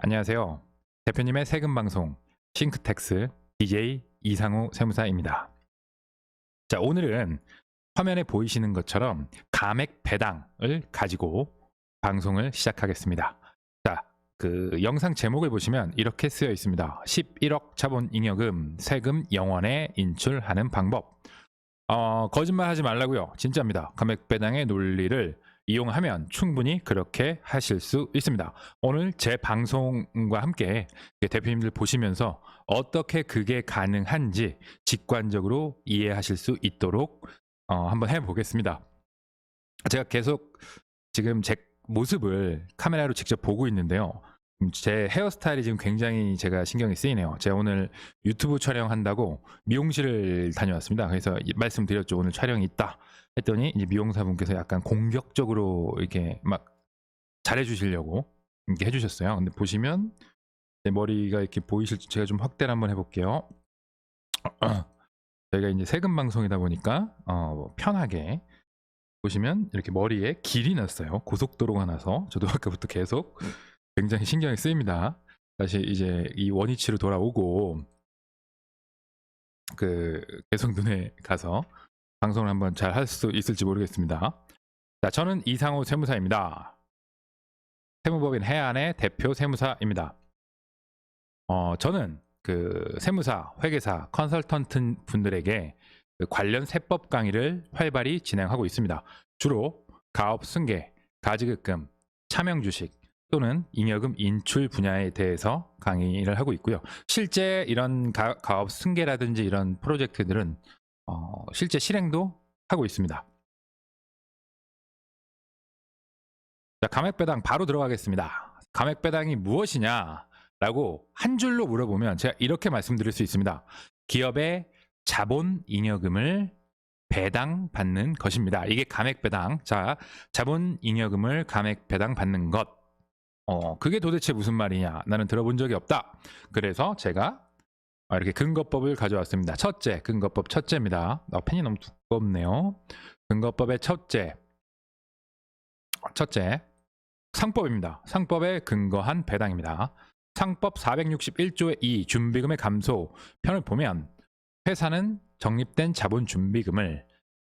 안녕하세요. 대표님의 세금 방송 싱크텍스 DJ 이상우 세무사입니다. 자, 오늘은 화면에 보이시는 것처럼 감액 배당을 가지고 방송을 시작하겠습니다. 자, 그 영상 제목을 보시면 이렇게 쓰여 있습니다. 11억 자본 잉여금 세금 영원에 인출하는 방법. 거짓말 하지 말라고요. 진짜입니다. 감액 배당의 논리를 이용하면 충분히 그렇게 하실 수 있습니다. 오늘 제 방송과 함께 대표님들 보시면서 어떻게 그게 가능한지 직관적으로 이해하실 수 있도록 한번 해보겠습니다. 제가 계속 지금 제 모습을 카메라로 직접 보고 있는데요. 제 헤어스타일이 지금 굉장히 제가 신경이 쓰이네요. 제가 오늘 유튜브 촬영한다고 미용실을 다녀왔습니다. 그래서 말씀드렸죠. 오늘 촬영이 있다 했더니 이제 미용사분께서 약간 공격적으로 이렇게 막 잘해주시려고 이렇게 해주셨어요. 근데 보시면 제 머리가 이렇게 보이실지 제가 좀 확대를 한번 해볼게요. 저희가 이제 세금 방송이다 보니까 편하게 보시면 이렇게 머리에 길이 났어요. 고속도로가 나서 저도 아까부터 계속 굉장히 신경이 쓰입니다. 다시 이제 이 원위치로 돌아오고 계속 눈에 가서 방송을 한번 잘 할 수 있을지 모르겠습니다. 자, 저는 이상우 세무사입니다. 세무법인 해안의 대표 세무사입니다. 저는 세무사, 회계사, 컨설턴트 분들에게 관련 세법 강의를 활발히 진행하고 있습니다. 주로 가업 승계, 가지급금, 차명주식 또는 잉여금 인출 분야에 대해서 강의를 하고 있고요. 실제 이런 가업 승계라든지 이런 프로젝트들은 실제 실행도 하고 있습니다. 자, 감액배당 바로 들어가겠습니다. 감액배당이 무엇이냐라고 한 줄로 물어보면 제가 이렇게 말씀드릴 수 있습니다. 기업의 자본 잉여금을 배당받는 것입니다. 이게 감액배당. 자, 자본 잉여금을 감액배당 받는 것. 그게 도대체 무슨 말이냐? 나는 들어본 적이 없다. 그래서 제가 이렇게 근거법을 가져왔습니다. 첫째, 근거법 첫째입니다. 펜이 너무 두껍네요. 근거법의 첫째, 상법입니다. 상법에 근거한 배당입니다. 상법 461조의 2 준비금의 감소 편을 보면 회사는 적립된 자본 준비금을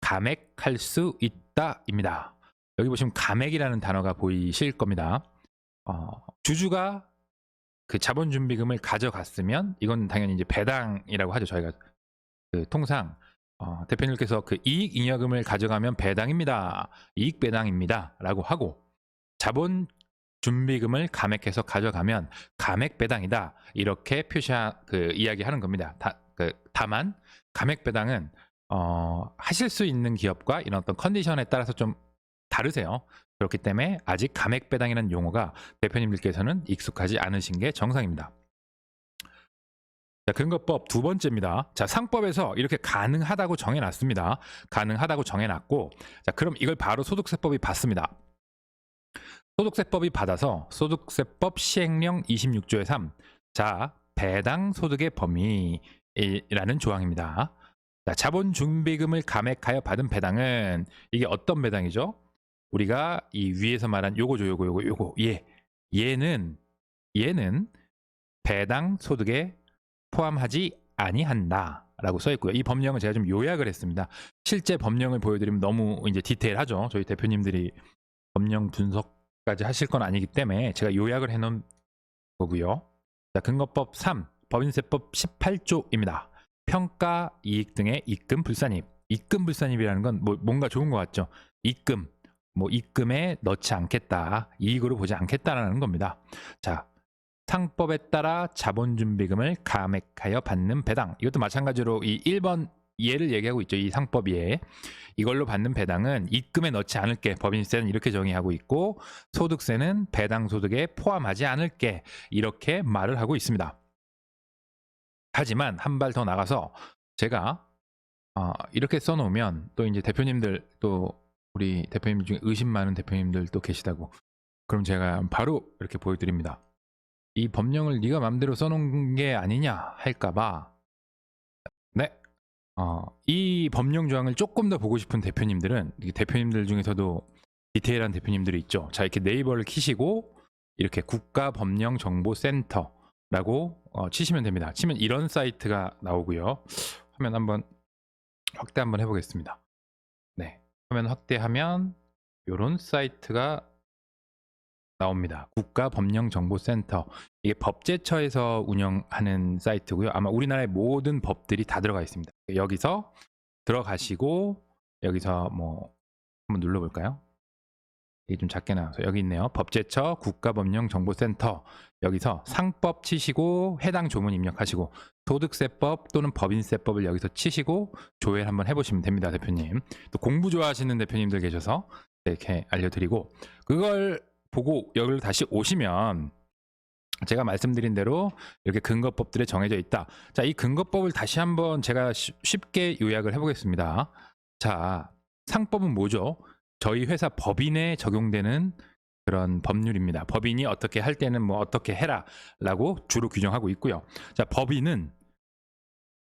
감액할 수 있다입니다. 여기 보시면 감액이라는 단어가 보이실 겁니다. 주주가 그 자본 준비금을 가져갔으면 이건 당연히 이제 배당이라고 하죠. 저희가 통상 대표님께서 그 이익 잉여금을 가져가면 배당입니다. 이익 배당입니다. 라고 하고 자본 준비금을 감액해서 가져가면 감액 배당이다. 이렇게 이야기하는 겁니다. 다만 감액 배당은 하실 수 있는 기업과 이런 어떤 컨디션에 따라서 좀 다르세요. 그렇기 때문에 아직 감액 배당이라는 용어가 대표님들께서는 익숙하지 않으신 게 정상입니다. 자, 근거법 두 번째입니다. 자, 상법에서 이렇게 가능하다고 정해놨습니다. 가능하다고 정해놨고, 자, 그럼 이걸 바로 소득세법이 받습니다. 소득세법이 받아서 소득세법 시행령 26조의 3. 자, 배당 소득의 범위라는 조항입니다. 자, 자본 준비금을 감액하여 받은 배당은 이게 어떤 배당이죠? 우리가 이 위에서 말한 요거죠, 요거. 얘는 배당 소득에 포함하지 아니한다 라고 써 있고요. 이 법령을 제가 좀 요약을 했습니다. 실제 법령을 보여드리면 너무 이제 디테일하죠. 저희 대표님들이 법령 분석까지 하실 건 아니기 때문에 제가 요약을 해놓은 거고요. 자, 근거법 3, 법인세법 18조입니다. 평가 이익 등의 입금 불산입. 입금 불산입이라는 건 뭔가 좋은 것 같죠. 입금에 넣지 않겠다, 이익으로 보지 않겠다라는 겁니다. 자, 상법에 따라 자본준비금을 감액하여 받는 배당, 이것도 마찬가지로 이 1번 예를 얘기하고 있죠. 이 상법 예, 이걸로 받는 배당은 입금에 넣지 않을게, 법인세는 이렇게 정의하고 있고 소득세는 배당 소득에 포함하지 않을게, 이렇게 말을 하고 있습니다. 하지만 한 발 더 나가서 제가 이렇게 써놓으면 또 이제 대표님들, 또 우리 대표님 중에 의심 많은 대표님들도 계시다고, 그럼 제가 바로 이렇게 보여드립니다. 이 법령을 네가 맘대로 써놓은 게 아니냐 할까봐, 네, 이 법령 조항을 조금 더 보고 싶은 대표님들은, 대표님들 중에서도 디테일한 대표님들이 있죠. 자, 이렇게 네이버를 키시고 이렇게 국가법령정보센터라고 치시면 됩니다. 치면 이런 사이트가 나오고요. 화면 한번 확대 한번 해보겠습니다. 네, 화면 확대하면 이런 사이트가 나옵니다. 국가법령정보센터. 이게 법제처에서 운영하는 사이트고요. 아마 우리나라의 모든 법들이 다 들어가 있습니다. 여기서 들어가시고 여기서 뭐 한번 눌러볼까요? 이게 좀 작게 나와서 여기 있네요. 법제처 국가법령정보센터. 여기서 상법 치시고 해당 조문 입력하시고 소득세법 또는 법인세법을 여기서 치시고 조회를 한번 해보시면 됩니다. 대표님. 또 공부 좋아하시는 대표님들 계셔서 이렇게 알려드리고, 그걸 보고 여기로 다시 오시면 제가 말씀드린 대로 이렇게 근거법들에 정해져 있다. 자, 이 근거법을 다시 한번 제가 쉽게 요약을 해보겠습니다. 자, 상법은 뭐죠? 저희 회사 법인에 적용되는 그런 법률입니다. 법인이 어떻게 할 때는 뭐 어떻게 해라 라고 주로 규정하고 있고요. 자, 법인은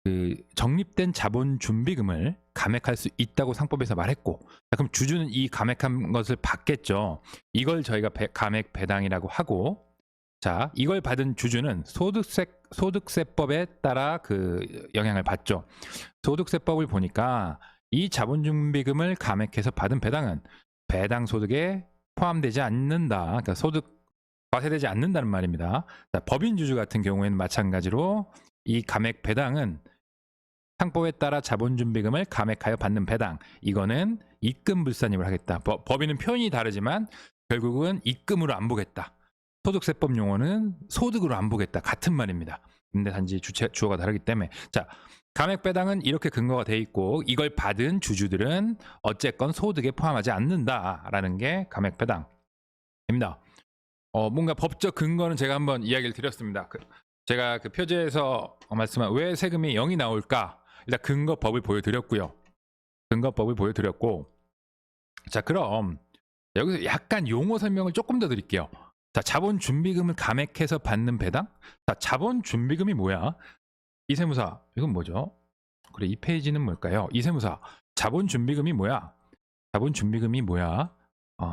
그 적립된 자본 준비금을 감액할 수 있다고 상법에서 말했고, 자, 그럼 주주는 이 감액한 것을 받겠죠. 이걸 저희가 감액 배당이라고 하고, 자, 이걸 받은 주주는 소득세법에 따라 그 영향을 받죠. 소득세법을 보니까 이 자본준비금을 감액해서 받은 배당은 배당 소득에 포함되지 않는다. 그러니까 소득 과세되지 않는다는 말입니다. 자, 법인 주주 같은 경우에는 마찬가지로 이 감액 배당은 상법에 따라 자본준비금을 감액하여 받는 배당, 이거는 입금불산임을 하겠다. 법인은 표현이 다르지만 결국은 입금으로 안 보겠다. 소득세법 용어는 소득으로 안 보겠다. 같은 말입니다. 근데 단지 주어가 다르기 때문에. 자, 감액 배당은 이렇게 근거가 돼 있고 이걸 받은 주주들은 어쨌건 소득에 포함하지 않는다라는 게 감액 배당입니다. 뭔가 법적 근거는 제가 한번 이야기를 드렸습니다. 제가 그 표제에서 말씀한 왜 세금이 0이 나올까? 일단 근거법을 보여드렸고요. 근거법을 보여드렸고, 자, 그럼 여기서 약간 용어 설명을 조금 더 드릴게요. 자, 자본준비금을 감액해서 받는 배당? 자, 자본준비금이 뭐야? 이세무사, 이건 뭐죠? 그래, 이 페이지는 뭘까요? 이세무사, 자본준비금이 뭐야? 자본준비금이 뭐야?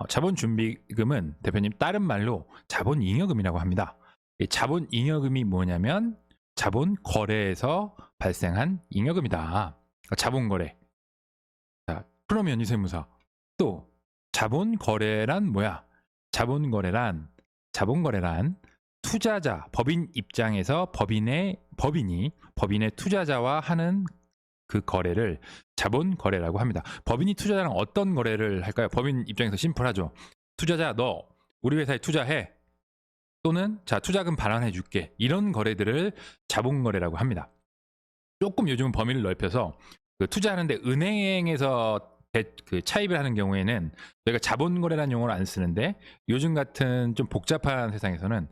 자본준비금은 대표님 다른 말로 자본잉여금이라고 합니다. 이 자본잉여금이 뭐냐면 자본거래에서 발생한 잉여금이다. 자본거래. 자, 그러면 이세무사, 또 자본거래란 뭐야? 자본거래란 투자자, 법인 입장에서 법인이 법인의 투자자와 하는 그 거래를 자본거래라고 합니다. 법인이 투자자랑 어떤 거래를 할까요? 법인 입장에서 심플하죠. 투자자, 너 우리 회사에 투자해. 또는 자, 투자금 반환해 줄게. 이런 거래들을 자본거래라고 합니다. 조금 요즘은 범위를 넓혀서 그 투자하는데 은행에서 그 차입을 하는 경우에는 저희가 자본거래라는 용어를 안 쓰는데, 요즘 같은 좀 복잡한 세상에서는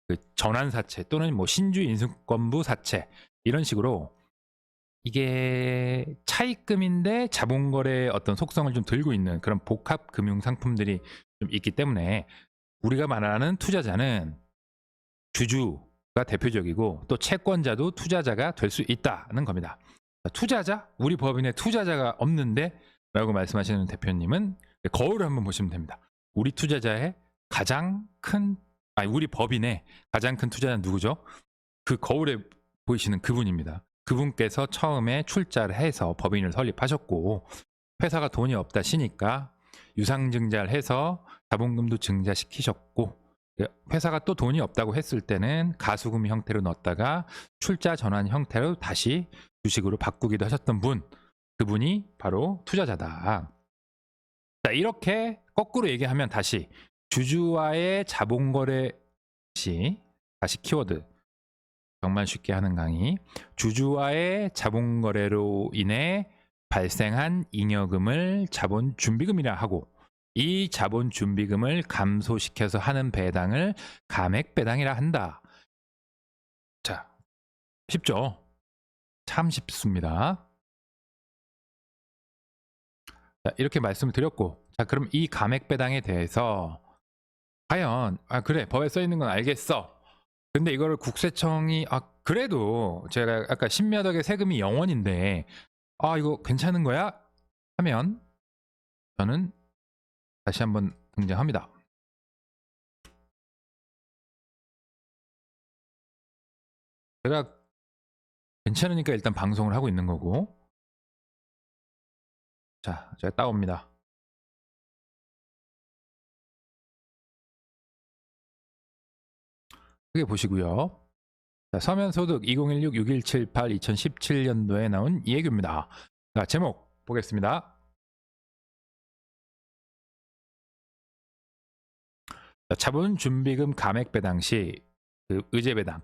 그 전환사채 또는 뭐 신주 인수권부 사채 이런 식으로 이게 차입금인데 자본거래의 어떤 속성을 좀 들고 있는 그런 복합 금융 상품들이 좀 있기 때문에 우리가 말하는 투자자는 주주가 대표적이고 또 채권자도 투자자가 될 수 있다는 겁니다. 투자자? 우리 법인에 투자자가 없는데? 라고 말씀하시는 대표님은 거울을 한번 보시면 됩니다. 우리 투자자의 우리 법인의 가장 큰 투자자는 누구죠? 그 거울에 보이시는 그분입니다. 그분께서 처음에 출자를 해서 법인을 설립하셨고, 회사가 돈이 없다 시니까 유상증자를 해서 자본금도 증자시키셨고, 회사가 또 돈이 없다고 했을 때는 가수금 형태로 넣었다가 출자 전환 형태로 다시 주식으로 바꾸기도 하셨던 분, 그분이 바로 투자자다. 자, 이렇게 거꾸로 얘기하면 다시 주주와의 자본거래 시, 다시 키워드 정말 쉽게 하는 강의, 주주와의 자본거래로 인해 발생한 잉여금을 자본준비금이라 하고, 이 자본준비금을 감소시켜서 하는 배당을 감액배당이라 한다. 자, 쉽죠? 참 쉽습니다. 자, 이렇게 말씀을 드렸고, 자, 그럼 이 감액배당에 대해서 과연 그래, 법에 써 있는 건 알겠어. 근데 이거를 국세청이 그래도 제가 아까 신미하덕의 세금이 0원인데 이거 괜찮은 거야? 하면 저는 다시 한번 등장합니다. 제가 괜찮으니까 일단 방송을 하고 있는 거고. 자, 제가 따옵니다. 크게 보시고요. 자, 서면소득 2016-6178 2017년도에 나온 예규입니다. 자, 제목 보겠습니다. 자, 자본준비금 감액 배당 시 그 의제 배당,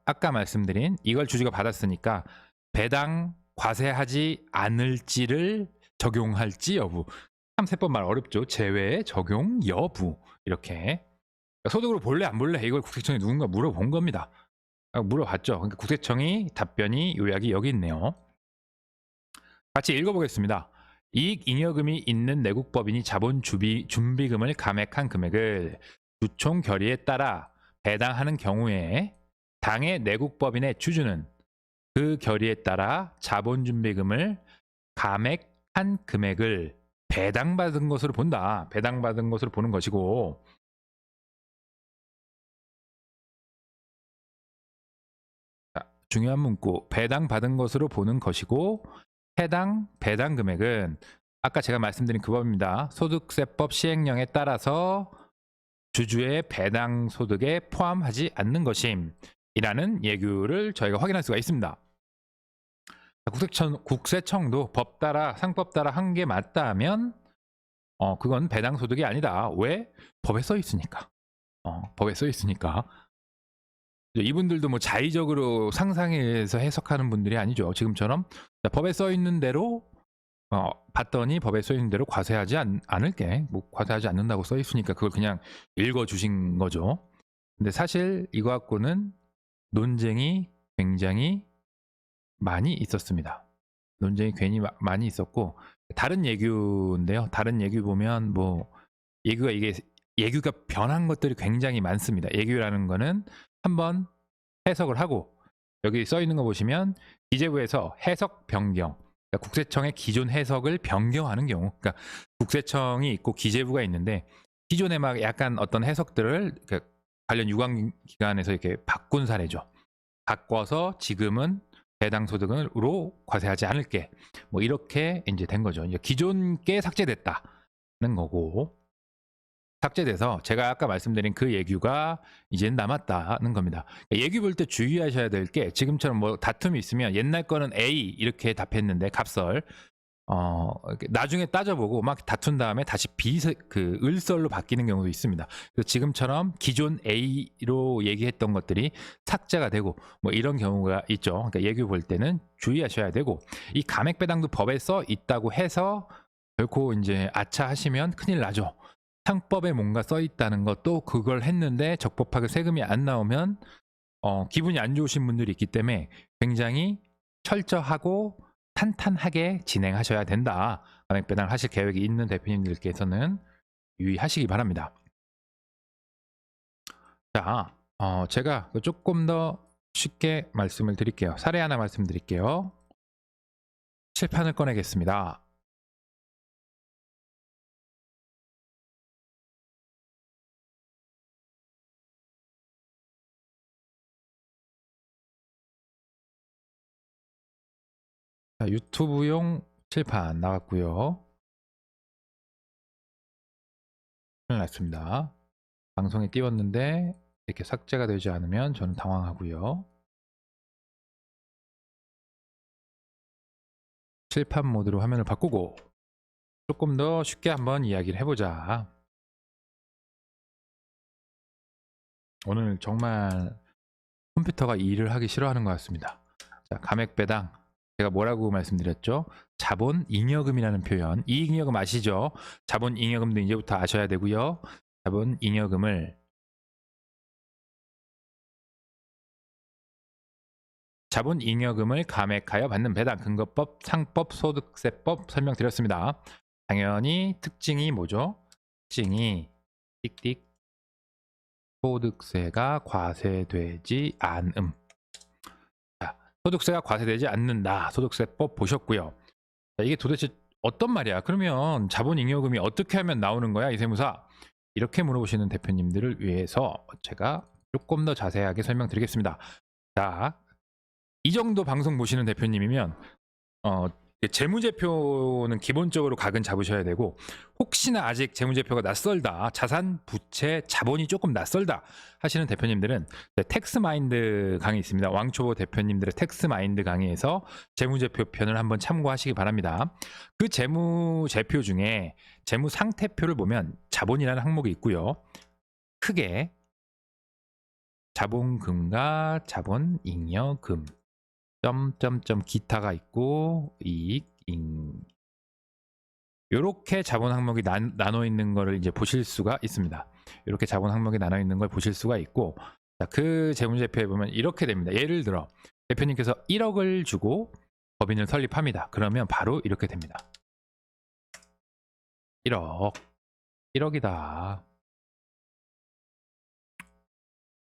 아까 말씀드린 이걸 주주가 받았으니까 배당 과세하지 않을지를 적용할지 여부. 참 세법 말 어렵죠. 제외 적용 여부. 이렇게 소득으로 볼래 안 볼래 이걸 국세청에 누군가 물어본 겁니다. 물어봤죠. 그러니까 국세청이 답변이 요약이 여기 있네요. 같이 읽어보겠습니다. 이익잉여금이 있는 내국법인이 자본준비금을 감액한 금액을 주총 결의에 따라 배당하는 경우에 당의 내국법인의 주주는 그 결의에 따라 자본준비금을 감액한 금액을 배당받은 것으로 본다. 배당받은 것으로 보는 것이고, 자, 중요한 문구, 배당받은 것으로 보는 것이고, 해당 배당 금액은 아까 제가 말씀드린 그 법입니다. 소득세법 시행령에 따라서 주주의 배당 소득에 포함하지 않는 것임이라는 예규를 저희가 확인할 수가 있습니다. 국세청도 법 따라 상법 따라 한 게 맞다 하면 그건 배당 소득이 아니다. 왜? 법에 써 있으니까. 법에 써 있으니까. 이분들도 뭐 자의적으로 상상해서 해석하는 분들이 아니죠. 지금처럼 법에 써 있는 대로 봤더니 법에 써 있는 대로 과세하지 않을게. 뭐 과세하지 않는다고 써 있으니까 그걸 그냥 읽어 주신 거죠. 근데 사실 이거 갖고는 논쟁이 굉장히 많이 있었습니다. 논쟁이 괜히 많이 있었고, 다른 예규인데요. 다른 예규 보면 뭐 예규가 변한 것들이 굉장히 많습니다. 예규라는 거는 한번 해석을 하고, 여기 써 있는 거 보시면 기재부에서 해석 변경, 그러니까 국세청의 기존 해석을 변경하는 경우, 그러니까 국세청이 있고 기재부가 있는데 기존에 막 약간 어떤 해석들을 관련 유관기관에서 이렇게 바꾼 사례죠. 바꿔서 지금은 배당 소득으로 과세하지 않을게. 뭐 이렇게 이제 된 거죠. 이제 기존 게 삭제됐다는 거고, 삭제돼서 제가 아까 말씀드린 그 예규가 이제는 남았다는 겁니다. 예규 볼 때 주의하셔야 될 게, 지금처럼 뭐 다툼이 있으면 옛날 거는 A 이렇게 답했는데 갑설, 나중에 따져보고 막 다툰 다음에 다시 을설로 바뀌는 경우도 있습니다. 그래서 지금처럼 기존 A로 얘기했던 것들이 삭제가 되고 뭐 이런 경우가 있죠. 그러니까 예규 볼 때는 주의하셔야 되고, 이 감액 배당도 법에 써 있다고 해서 결코 이제 아차 하시면 큰일 나죠. 상법에 뭔가 써 있다는 것도, 그걸 했는데 적법하게 세금이 안 나오면 기분이 안 좋으신 분들이 있기 때문에 굉장히 철저하고 탄탄하게 진행하셔야 된다. 감액 배당을 하실 계획이 있는 대표님들께서는 유의하시기 바랍니다. 자, 제가 조금 더 쉽게 말씀을 드릴게요. 사례 하나 말씀드릴게요. 칠판을 꺼내겠습니다. 자, 유튜브용 칠판 나왔고요. 큰일 났습니다. 방송에 띄웠는데 이렇게 삭제가 되지 않으면 저는 당황하고요. 칠판 모드로 화면을 바꾸고 조금 더 쉽게 한번 이야기를 해보자. 오늘 정말 컴퓨터가 일을 하기 싫어하는 것 같습니다. 자, 감액 배당, 제가 뭐라고 말씀드렸죠? 자본잉여금이라는 표현, 이익잉여금 아시죠? 자본잉여금도 이제부터 아셔야 되고요. 자본잉여금을 감액하여 받는 배당, 근거법, 상법, 소득세법 설명드렸습니다. 당연히 특징이 뭐죠? 특징이 띡띡 소득세가 과세되지 않음. 자, 소득세가 과세되지 않는다. 소득세법 보셨고요. 자, 이게 도대체 어떤 말이야? 그러면 자본잉여금이 어떻게 하면 나오는 거야, 이 세무사? 이렇게 물어보시는 대표님들을 위해서 제가 조금 더 자세하게 설명드리겠습니다. 자, 이 정도 방송 보시는 대표님이면 재무제표는 기본적으로 각은 잡으셔야 되고, 혹시나 아직 재무제표가 낯설다, 자산, 부채, 자본이 조금 낯설다 하시는 대표님들은 텍스마인드 강의 있습니다. 왕초보 대표님들의 텍스마인드 강의에서 재무제표 편을 한번 참고하시기 바랍니다. 그 재무제표 중에 재무상태표를 보면 자본이라는 항목이 있고요. 크게 자본금과 자본잉여금 점점점 기타가 있고 이익 이렇게 자본 항목이 나눠 있는 거를 이제 보실 수가 있습니다. 이렇게 자본 항목이 나눠 있는 걸 보실 수가 있고, 자, 그 재무제표에 보면 이렇게 됩니다. 예를 들어 대표님께서 1억을 주고 법인을 설립합니다. 그러면 바로 이렇게 됩니다. 1억이다.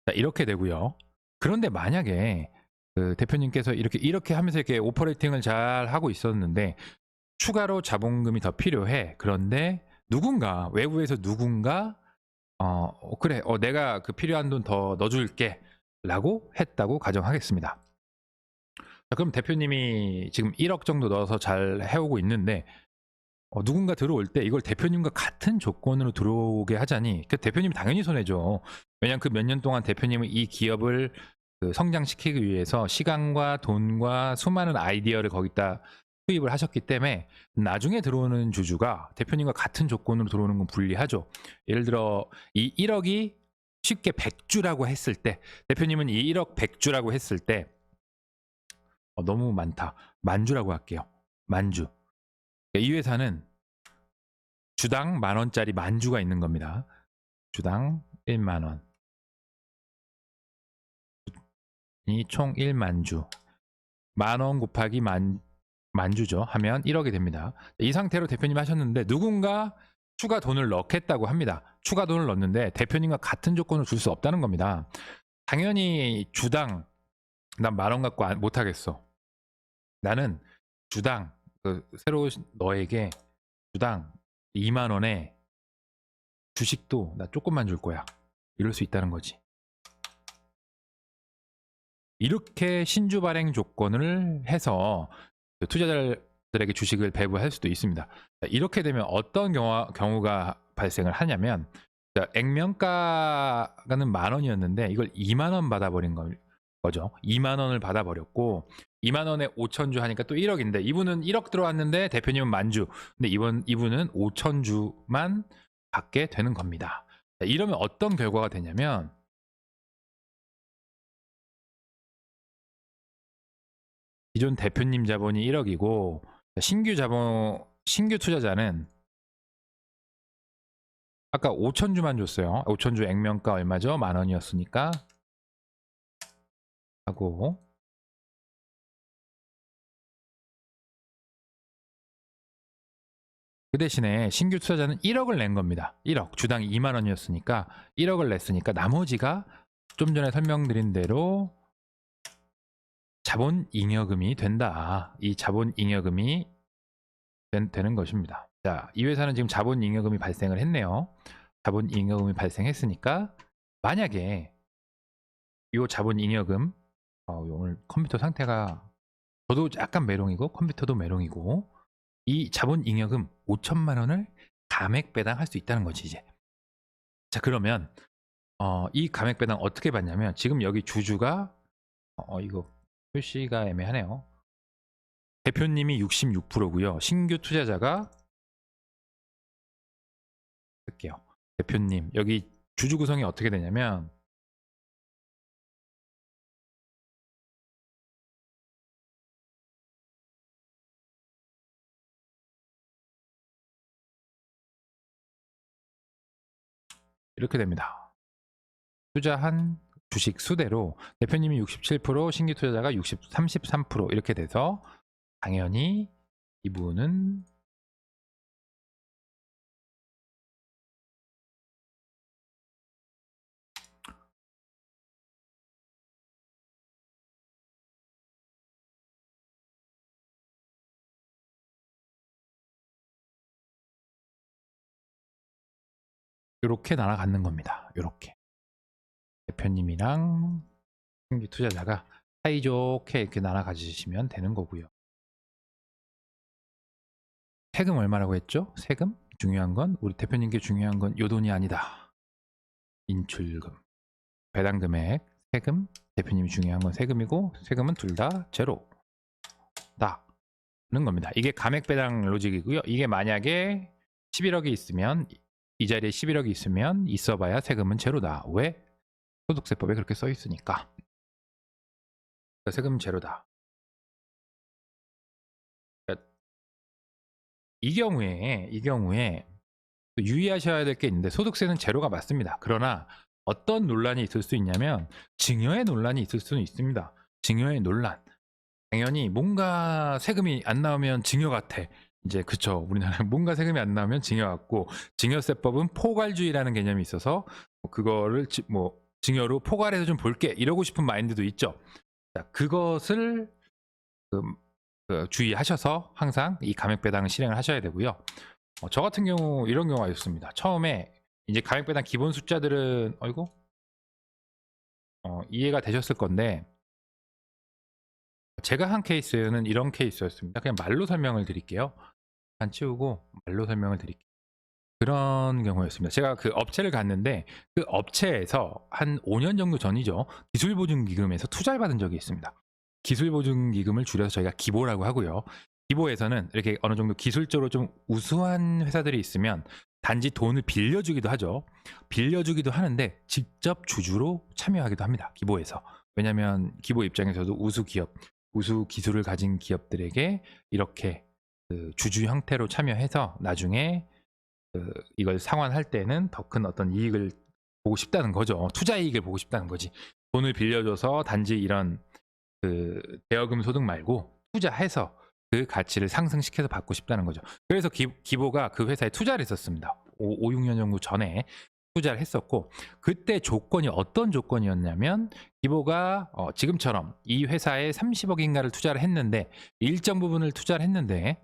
자, 이렇게 되고요. 그런데 만약에 그 대표님께서 이렇게 하면서 이렇게 오퍼레이팅을 잘 하고 있었는데 추가로 자본금이 더 필요해. 그런데 외부에서 누군가 그래, 내가 그 필요한 돈 더 넣어줄게 라고 했다고 가정하겠습니다. 자, 그럼 대표님이 지금 1억 정도 넣어서 잘 해오고 있는데 누군가 들어올 때 이걸 대표님과 같은 조건으로 들어오게 하자니 그 대표님이 당연히 손해죠. 왜냐하면 그 몇 년 동안 대표님은 이 기업을 성장시키기 위해서 시간과 돈과 수많은 아이디어를 거기다 투입을 하셨기 때문에 나중에 들어오는 주주가 대표님과 같은 조건으로 들어오는 건 불리하죠. 예를 들어 이 1억이 쉽게 100주라고 했을 때, 대표님은 이 1억 100주라고 했을 때 너무 많다. 만주라고 할게요. 만주. 이 회사는 주당 10,000원짜리 만주가 있는 겁니다. 주당 1만원. 이 총 1만주. 만원 곱하기 만주죠. 하면 1억이 됩니다. 이 상태로 대표님 하셨는데 누군가 추가 돈을 넣겠다고 합니다. 추가 돈을 넣는데 대표님과 같은 조건을 줄 수 없다는 겁니다. 당연히 주당 난 10,000원 갖고 못하겠어. 나는 주당 새로 너에게 주당 2만원에 주식도 나 조금만 줄 거야. 이럴 수 있다는 거지. 이렇게 신주 발행 조건을 해서 투자자들에게 주식을 배부할 수도 있습니다. 이렇게 되면 어떤 경우가 발생을 하냐면, 액면가는 10,000원이었는데 이걸 2만원 받아버린 거죠. 2만원을 받아버렸고 2만원에 5,000주 하니까 또 1억인데 이분은 1억 들어왔는데 대표님은 만주. 근데 이분은 5,000주만 받게 되는 겁니다. 이러면 어떤 결과가 되냐면, 기존 대표님 자본이 1억이고 신규 투자자는 아까 5,000주만 줬어요. 5,000주 액면가 얼마죠? 10,000원이었으니까 하고, 그 대신에 신규 투자자는 1억을 낸 겁니다. 1억. 주당 2만원이었으니까 1억을 냈으니까 나머지가 좀 전에 설명드린 대로 자본잉여금이 된다. 이 자본잉여금이 되는 것입니다. 자, 이 회사는 지금 자본잉여금이 발생을 했네요. 자본잉여금이 발생했으니까 만약에 이 자본잉여금, 오늘 컴퓨터 상태가, 저도 약간 메롱이고 컴퓨터도 메롱이고, 이 자본잉여금 5천만 원을 감액 배당할 수 있다는 거지 이제. 자, 그러면 이 감액 배당 어떻게 받냐면, 지금 여기 주주가 이거 표시가 애매하네요. 대표님이 66%고요. 신규 투자자가 쓸게요. 대표님, 여기 주주 구성이 어떻게 되냐면, 이렇게 됩니다. 투자한 주식 수대로 대표님이 67%, 신규 투자자가 33% 이렇게 돼서 당연히 이분은 이렇게 날아가는 겁니다. 이렇게 대표님이랑 신규 투자자가 사이좋게 이렇게 나눠 가지시면 되는 거고요. 세금 얼마라고 했죠? 세금? 중요한 건 우리 대표님께 중요한 건 요 돈이 아니다. 인출금, 배당 금액, 세금, 대표님이 중요한 건 세금이고 세금은 둘 다 제로다는 겁니다. 이게 감액 배당 로직이고요. 이게 만약에 11억이 있으면 이 자리에 11억이 있으면 있어봐야 세금은 제로다. 왜? 소득세법에 그렇게 써 있으니까. 세금 제로다. 이 경우에 유의하셔야 될 게 있는데 소득세는 제로가 맞습니다. 그러나 어떤 논란이 있을 수 있냐면 증여의 논란이 있을 수는 있습니다. 증여의 논란. 당연히 뭔가 세금이 안 나오면 증여 같아. 이제 그쵸. 우리나라는 뭔가 세금이 안 나오면 증여 같고 증여세법은 포괄주의라는 개념이 있어서 그거를 뭐 증여로 포괄해서 좀 볼게 이러고 싶은 마인드도 있죠. 자, 그것을 주의하셔서 항상 이 감액배당을 실행을 하셔야 되고요. 저 같은 경우 이런 경우가 있습니다. 처음에 이제 감액배당 기본 숫자들은 이해가 되셨을 건데 제가 한 케이스는 이런 케이스였습니다. 그냥 말로 설명을 드릴게요. 안 치우고 말로 설명을 드릴게요. 그런 경우였습니다. 제가 그 업체를 갔는데 그 업체에서 한 5년 정도 전이죠. 기술보증기금에서 투자를 받은 적이 있습니다. 기술보증기금을 줄여서 저희가 기보라고 하고요. 기보에서는 이렇게 어느 정도 기술적으로 좀 우수한 회사들이 있으면 단지 돈을 빌려주기도 하죠. 빌려주기도 하는데 직접 주주로 참여하기도 합니다. 기보에서. 왜냐하면 기보 입장에서도 우수 기업, 우수 기술을 가진 기업들에게 이렇게 주주 형태로 참여해서 나중에 이걸 상환할 때는 더 큰 어떤 이익을 보고 싶다는 거죠. 투자 이익을 보고 싶다는 거지. 돈을 빌려줘서 단지 이런 대여금 소득 말고 투자해서 그 가치를 상승시켜서 받고 싶다는 거죠. 그래서 기보가 그 회사에 투자를 했었습니다. 5, 6년 정도 전에 투자를 했었고 그때 조건이 어떤 조건이었냐면 기보가 지금처럼 이 회사에 30억인가를 투자를 했는데 일정 부분을 투자를 했는데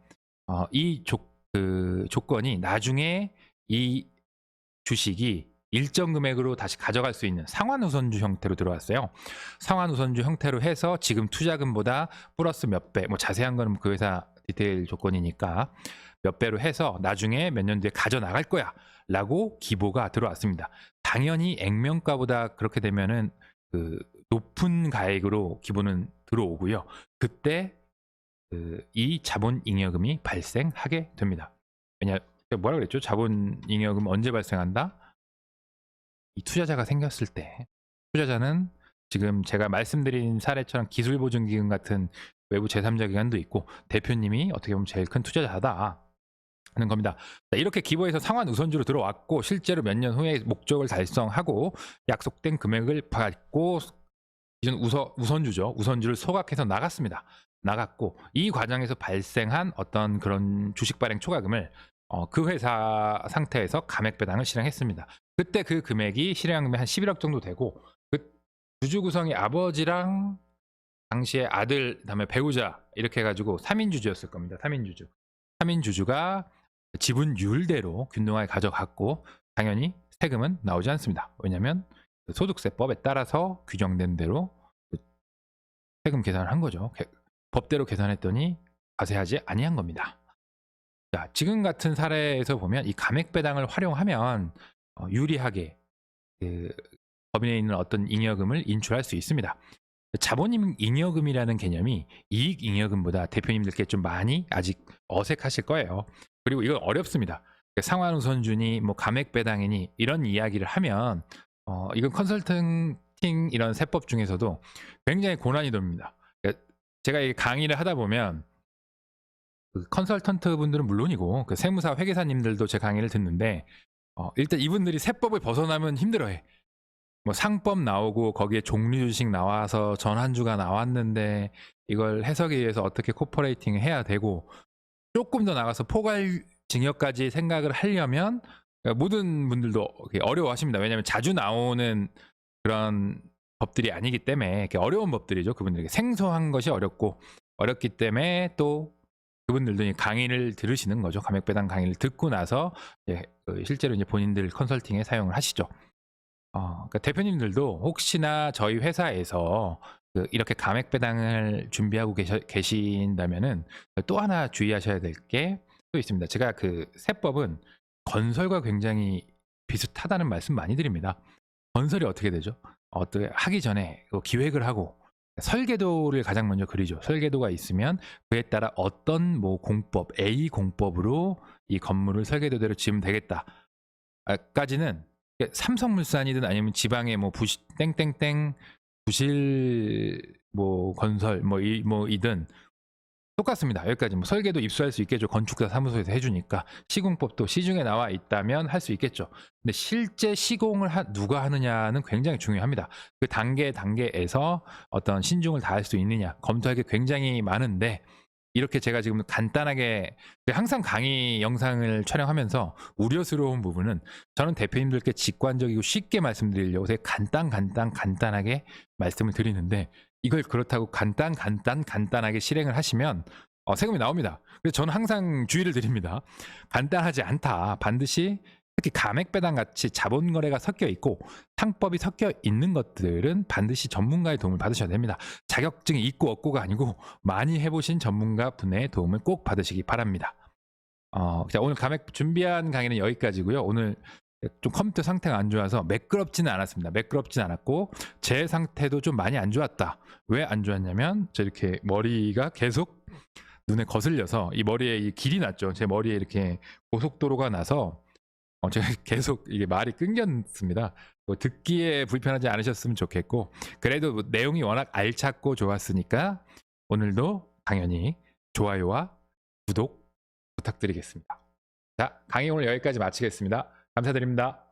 이 조건이 나중에 이 주식이 일정 금액으로 다시 가져갈 수 있는 상환우선주 형태로 들어왔어요. 상환우선주 형태로 해서 지금 투자금보다 플러스 몇 배, 뭐 자세한 거는 그 회사 디테일 조건이니까 몇 배로 해서 나중에 몇 년 뒤에 가져나갈 거야 라고 기보가 들어왔습니다. 당연히 액면가보다 그렇게 되면은 높은 가액으로 기보는 들어오고요. 그때 이 자본잉여금이 발생하게 됩니다. 뭐라 그랬죠? 자본잉여금 언제 발생한다? 이 투자자가 생겼을 때. 투자자는 지금 제가 말씀드린 사례처럼 기술보증기금 같은 외부 제3자 기관도 있고 대표님이 어떻게 보면 제일 큰 투자자다 하는 겁니다. 자, 이렇게 기보에서 상환 우선주로 들어왔고 실제로 몇 년 후에 목적을 달성하고 약속된 금액을 받고 이전 우선주죠. 우선주를 소각해서 나갔습니다. 나갔고 이 과정에서 발생한 어떤 그런 주식 발행 초과금을 그 회사 상태에서 감액 배당을 실행했습니다. 그때 그 금액이 실행금액 한 11억 정도 되고 그 주주 구성이 아버지랑 당시에 아들, 그다음에 배우자 이렇게 해가지고 3인 주주였을 겁니다. 3인 주주가 지분율대로 균등하게 가져갔고 당연히 세금은 나오지 않습니다. 왜냐하면 소득세법에 따라서 규정된 대로 세금 계산을 한 거죠. 법대로 계산했더니 과세하지 아니한 겁니다. 자, 지금 같은 사례에서 보면 이 감액 배당을 활용하면 유리하게 법인에 있는 어떤 잉여금을 인출할 수 있습니다. 자본임 잉여금이라는 개념이 이익 잉여금보다 대표님들께 좀 많이 아직 어색하실 거예요. 그리고 이건 어렵습니다. 상환우선주니 뭐 감액 배당이니 이런 이야기를 하면 이건 컨설팅 이런 세법 중에서도 굉장히 고난이 됩니다. 제가 이 강의를 하다 보면 컨설턴트 분들은 물론이고 그 세무사 회계사님들도 제 강의를 듣는데 일단 이분들이 세법을 벗어나면 힘들어해. 뭐 상법 나오고 거기에 종류주식 나와서 전환주가 나왔는데 이걸 해석에 의해서 어떻게 코퍼레이팅을 해야 되고 조금 더 나가서 포괄 증여까지 생각을 하려면 모든 분들도 어려워하십니다. 왜냐하면 자주 나오는 그런 법들이 아니기 때문에 어려운 법들이죠. 그분들에게 생소한 것이 어렵기 때문에 또 그분들도 강의를 들으시는 거죠. 감액배당 강의를 듣고 나서 실제로 이제 본인들 컨설팅에 사용을 하시죠. 그러니까 대표님들도 혹시나 저희 회사에서 이렇게 감액 배당을 준비하고 계신다면은 또 하나 주의하셔야 될 게 또 있습니다. 제가 그 세법은 건설과 굉장히 비슷하다는 말씀 많이 드립니다. 건설이 어떻게 되죠? 어떻게 하기 전에 기획을 하고 설계도를 가장 먼저 그리죠. 설계도가 있으면 그에 따라 어떤 뭐 공법, A 공법으로 이 건물을 설계도대로 지으면 되겠다. 까지는 삼성물산이든 아니면 지방의 뭐 땡땡땡 부실 뭐 건설 이든 똑같습니다. 여기까지 뭐 설계도 입수할 수 있겠죠. 건축사 사무소에서 해주니까 시공법도 시중에 나와 있다면 할 수 있겠죠. 근데 실제 시공을 누가 하느냐는 굉장히 중요합니다. 그 단계에서 어떤 신중을 다할 수 있느냐 검토할 게 굉장히 많은데 이렇게 제가 지금 간단하게 항상 강의 영상을 촬영하면서 우려스러운 부분은 저는 대표님들께 직관적이고 쉽게 말씀드리려고 되게 간단하게 말씀을 드리는데 이걸 그렇다고 간단하게 실행을 하시면 세금이 나옵니다. 그래서 저는 항상 주의를 드립니다. 간단하지 않다. 반드시 특히 감액배당 같이 자본거래가 섞여 있고 상법이 섞여 있는 것들은 반드시 전문가의 도움을 받으셔야 됩니다. 자격증이 있고 없고가 아니고 많이 해보신 전문가 분의 도움을 꼭 받으시기 바랍니다. 자, 오늘 감액 준비한 강의는 여기까지고요. 오늘 좀 컴퓨터 상태가 안 좋아서 매끄럽지는 않았습니다. 매끄럽지는 않았고 제 상태도 좀 많이 안 좋았다. 왜 안 좋았냐면 저 이렇게 머리가 계속 눈에 거슬려서 이 머리에 이 길이 났죠. 제 머리에 이렇게 고속도로가 나서 제가 계속 이게 말이 끊겼습니다. 뭐 듣기에 불편하지 않으셨으면 좋겠고 그래도 내용이 워낙 알찼고 좋았으니까 오늘도 당연히 좋아요와 구독 부탁드리겠습니다. 자, 강의 오늘 여기까지 마치겠습니다. 감사드립니다.